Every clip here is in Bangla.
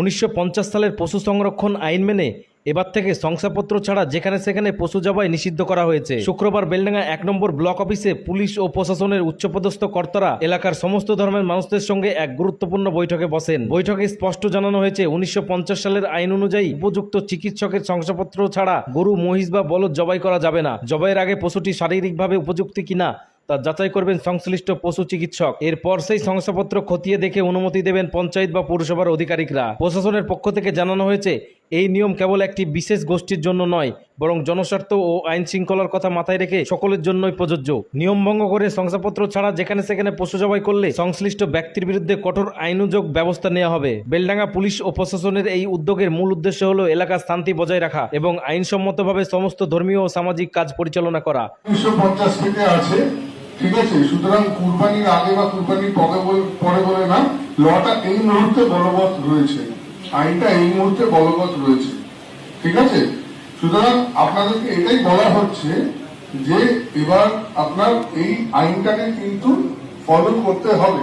1950 সালের পশু সংরক্ষণ আইন মেনে এবার থেকে শংসাপত্র ছাড়া যেখানে সেখানে পশু জবাই নিষিদ্ধ করা হয়েছে। শুক্রবার বেলডাঙ্গা 1 নম্বর ব্লক অফিসে পুলিশ ও প্রশাসনের উচ্চপদস্থ কর্তারা এলাকার সমস্ত ধর্মের মানুষদের সঙ্গে এক গুরুত্বপূর্ণ বৈঠকে বসেন। বৈঠকে স্পষ্ট জানানো হয়েছে 1950 সালের আইন অনুযায়ী উপযুক্ত চিকিৎসকের শংসাপত্র ছাড়া গরু, মহিষ বা বলদ জবাই করা যাবে না। জবাইয়ের আগে পশুটি শারীরিকভাবে উপযুক্ত কিনা তা যাচাই করবেন সংশ্লিষ্ট পশু চিকিৎসক। এরপর সেই শংসাপত্র খতিয়ে দেখে অনুমতি দেবেন পঞ্চায়েত বা পৌরসভার আধিকারিকরা। প্রশাসনের পক্ষ থেকে জানানো হয়েছে, এই নিয়ম কেবল একটি বিশেষ গোষ্ঠীর জন্য নয়, বরং জনস্বার্থ ও আইন শৃঙ্খলার কথা মাথায় রেখে সকলের জন্যই প্রযোজ্য। নিয়ম ভঙ্গ করে শংসাপত্র ছাড়া যেখানে সেখানে পশু জবাই করলে সংশ্লিষ্ট ব্যক্তির বিরুদ্ধে কঠোর আইনানুগ ব্যবস্থা নেওয়া হবে। বেলডাঙ্গা পুলিশ ও প্রশাসনের এই উদ্যোগের মূল উদ্দেশ্য হল এলাকার শান্তি বজায় রাখা এবং আইনসম্মতভাবে সমস্ত ধর্মীয় ও সামাজিক কাজ পরিচালনা করা। 1950 থেকে আছে, ঠিক আছে। সুতরাং কুরবানির আগে বা কুরবানির পরে বলে না, লটা এই মুহূর্তে বলবৎ রয়েছে, আইনটা এই মুহূর্তে বলবৎ রয়েছে, ঠিক আছে। সুতরাং আপনাদেরকে এটাই বলা হচ্ছে যে এবার আপনার এই আইনটাকে কিন্তু ফলো করতে হবে।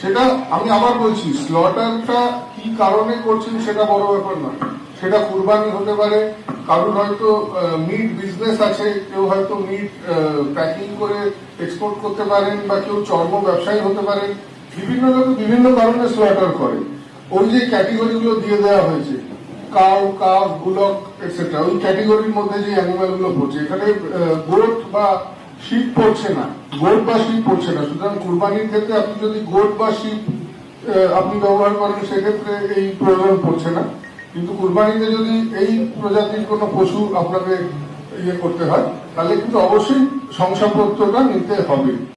সেটা আমি আবার বলছি, স্লটারটা কি কারণে করছেন সেটা বড় ব্যাপার নয়। সেটা কুরবানি হতে পারে, কারোর হয়তো মিট বিজনেস আছে, কেউ হয়তো মিট প্যাকিং করে এক্সপোর্ট করতে পারেন, বা কেউ চর্ম ব্যবসায়ী হতে পারেন। বিভিন্ন লোক বিভিন্ন কারণে স্লটার করে। ওই যে ক্যাটেগরি গুলো দিয়ে দেওয়া হয়েছে, কাউ, কাফ, বুলক এটসেট্রা, ওই ক্যাটেগরির মধ্যে যে অ্যানিমাল গুলো পড়ছে, এখানে গোট বা শিপ পড়ছে না, গোট বা শিপ পড়ছে না। সুতরাং কুরবানির ক্ষেত্রে আপনি যদি গোট বা শিপ আপনি ব্যবহার করেন, সেক্ষেত্রে এই প্রয়োজন পড়ছে না। কিন্তু কুরবানিতে যদি এই প্রজাতির কোনো পশু আপনাকে করতে হয়, তাহলে কিন্তু অবশ্যই শংসাপত্রটা নিতে হবে।